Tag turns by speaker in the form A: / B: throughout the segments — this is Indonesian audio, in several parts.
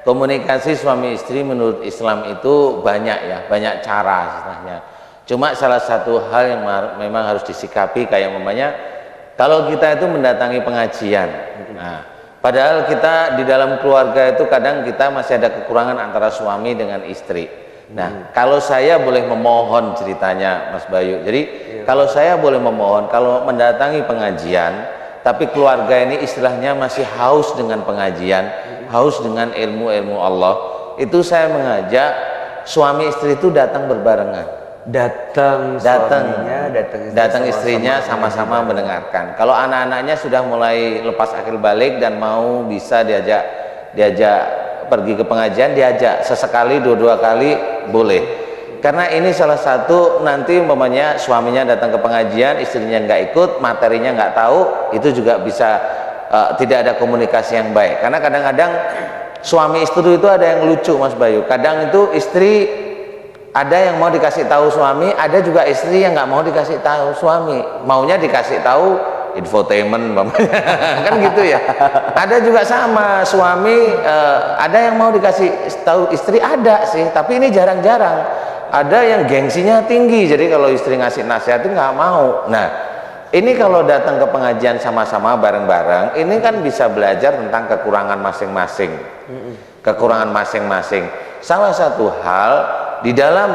A: Komunikasi suami istri menurut Islam itu banyak ya, banyak cara istilahnya. Cuma salah satu hal yang memang harus disikapi kayak umpamanya kalau kita itu mendatangi pengajian. Nah, padahal kita di dalam keluarga itu kadang kita masih ada kekurangan antara suami dengan istri. Nah, kalau saya boleh memohon ceritanya Mas Bayu. Jadi, kalau saya boleh memohon kalau mendatangi pengajian tapi keluarga ini istilahnya masih haus dengan pengajian, haus dengan ilmu-ilmu Allah, itu saya mengajak suami istri itu datang berbarengan. Datang istrinya sama-sama mendengarkan. Kalau anak-anaknya sudah mulai lepas akil balik dan mau bisa diajak pergi ke pengajian, diajak sesekali, dua kali boleh. Karena ini salah satu nanti umpamanya suaminya datang ke pengajian, istrinya nggak ikut, materinya nggak tahu, itu juga bisa tidak ada komunikasi yang baik. Karena kadang-kadang suami istri itu ada yang lucu Mas Bayu. Kadang itu istri ada yang mau dikasih tahu suami, ada juga istri yang nggak mau dikasih tahu suami, maunya dikasih tahu infotainment kan gitu ya. Ada juga sama suami ada yang mau dikasih tahu istri, ada sih, tapi ini jarang-jarang. Ada yang gengsinya tinggi, jadi kalau istri ngasih nasihat itu nggak mau. Nah, ini kalau datang ke pengajian sama-sama bareng-bareng, ini kan bisa belajar tentang kekurangan masing-masing. Kekurangan masing-masing. Salah satu hal di dalam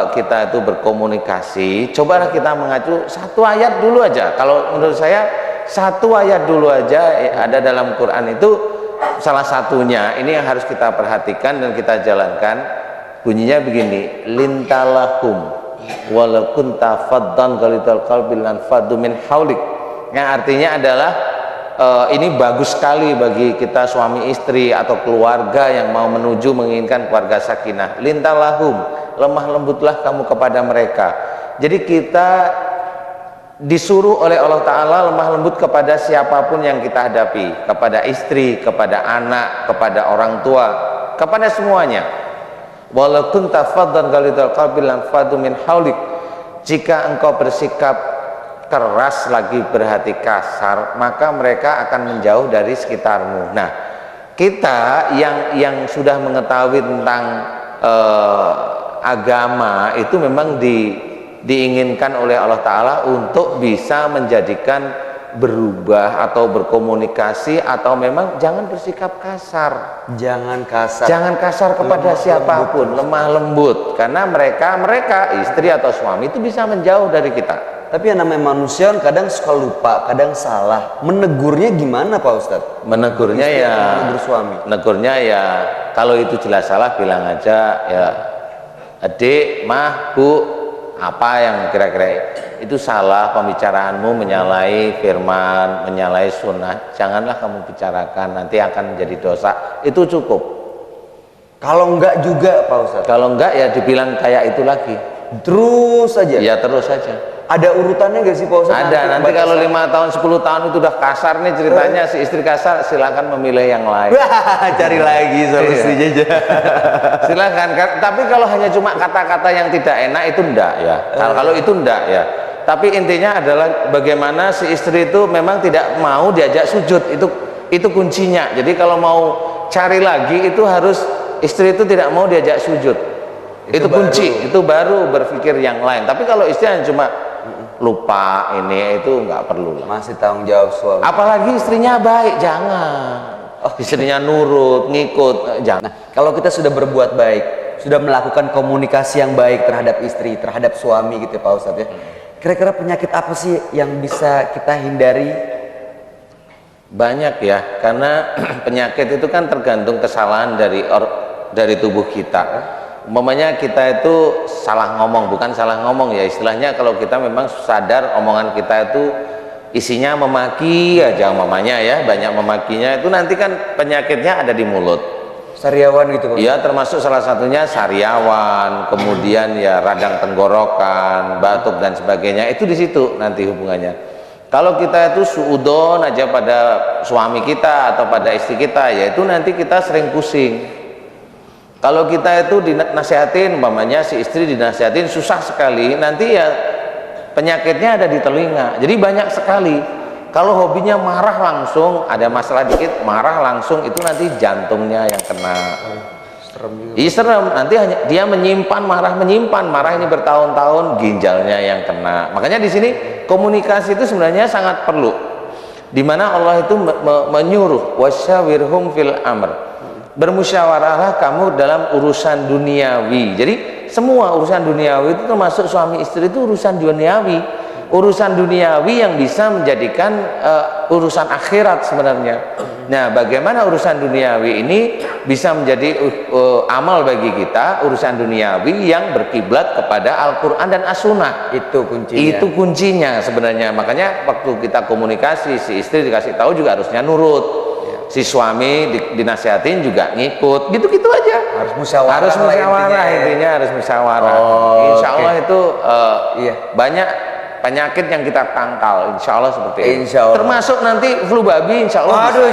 A: kita itu berkomunikasi, cobalah kita mengacu satu ayat dulu aja. Kalau menurut saya satu ayat dulu aja ada dalam Quran itu salah satunya. Ini yang harus kita perhatikan dan kita jalankan. Bunyinya begini, lintalahum walau kunta faddan ghalidzal qalbi lan faddu min haulik. Yang artinya adalah ini bagus sekali bagi kita suami istri atau keluarga yang mau menuju menginginkan keluarga sakinah. Lintalahum, lemah lembutlah kamu kepada mereka. Jadi kita disuruh oleh Allah Ta'ala lemah lembut kepada siapapun yang kita hadapi, kepada istri, kepada anak, kepada orang tua, kepada semuanya. Walau kunta faddan ghalidzal qalbi lan faddu min haulik. Jika engkau bersikap keras lagi berhati kasar, maka mereka akan menjauh dari sekitarmu. Nah, kita yang sudah mengetahui tentang agama itu memang diinginkan oleh Allah Ta'ala untuk bisa menjadikan berubah atau berkomunikasi, atau memang jangan bersikap kasar. Jangan kasar kepada siapapun, lemah lembut, karena mereka istri atau suami itu bisa menjauh dari kita.
B: Tapi yang namanya manusia kadang suka lupa, kadang salah. Menegurnya gimana Pak Ustadz?
A: Menegurnya ya,
B: menegur suami.
A: Menegurnya ya, kalau itu jelas salah bilang aja ya, adik, mah, bu, apa yang kira-kira itu salah pembicaraanmu, menyalahi firman, menyalahi sunnah, janganlah kamu bicarakan, nanti akan menjadi dosa. Itu cukup.
B: Kalau enggak juga Pak Ustadz?
A: Kalau enggak ya dibilang kayak itu lagi.
B: Terus saja?
A: Ya terus saja.
B: Ada urutannya gak sih Pak Ustadz?
A: Ada, nanti kalau 5 tahun 10 tahun itu udah kasar nih ceritanya, si istri kasar, silakan memilih yang lain.
B: Cari lagi solusinya aja.
A: Silakan. Tapi kalau hanya cuma kata-kata yang tidak enak itu enggak ya. Kalau itu enggak ya. Tapi intinya adalah bagaimana si istri itu memang tidak mau diajak sujud, itu kuncinya. Jadi kalau mau cari lagi itu harus istri itu tidak mau diajak sujud. Itu kunci, itu baru berpikir yang lain. Tapi kalau istri hanya cuma lupa ini itu nggak perlu lah.
B: Masih tanggung jawab suami.
A: Apalagi istrinya baik, jangan. Istrinya nurut, ngikut, jangan.
B: Nah, kalau kita sudah berbuat baik, sudah melakukan komunikasi yang baik terhadap istri, terhadap suami gitu ya Pak Ustadz ya. Kira-kira penyakit apa sih yang bisa kita hindari?
A: Banyak ya, karena penyakit itu kan tergantung kesalahan dari tubuh kita. Umpamanya kita itu salah ngomong, bukan salah ngomong ya, istilahnya kalau kita memang sadar omongan kita itu isinya memaki aja umpamanya ya, banyak memakinya, itu nanti kan penyakitnya ada di mulut.
B: Sariawan gitu Pak?
A: Ya, termasuk salah satunya sariawan, kemudian ya radang tenggorokan, batuk dan sebagainya, itu di situ nanti hubungannya. Kalau kita itu suudon aja pada suami kita atau pada istri kita, ya itu nanti kita sering pusing. Kalau kita itu dinasihatin, umpamanya si istri dinasihatin susah sekali, nanti ya penyakitnya ada di telinga. Jadi banyak sekali Kalau hobinya marah langsung, ada masalah dikit marah langsung, itu nanti jantungnya yang kena.
B: Serem juga.
A: Iya serem, nanti hanya dia menyimpan marah ini bertahun-tahun, ginjalnya yang kena. Makanya di sini komunikasi itu sebenarnya sangat perlu. Di mana Allah itu menyuruh wasyawirhum fil amr. Bermusyawarahlah kamu dalam urusan duniawi. Jadi semua urusan duniawi itu termasuk suami istri itu urusan duniawi. Urusan duniawi yang bisa menjadikan urusan akhirat sebenarnya. Nah, bagaimana urusan duniawi ini bisa menjadi amal bagi kita, urusan duniawi yang berkiblat kepada Al-Quran dan As-Sunnah.
B: Itu kuncinya.
A: Itu kuncinya sebenarnya. Makanya waktu kita komunikasi, si istri dikasih tahu juga harusnya nurut. Si suami dinasihatin juga ngikut. Gitu-gitu aja.
B: Harus musyawarah.
A: Harus musyawarah intinya, harus musyawarah. Insya Allah itu banyak penyakit yang kita tangkal, insya Allah seperti itu.
B: Insya Allah.
A: Termasuk nanti flu babi, insya Allah.
B: Aduh.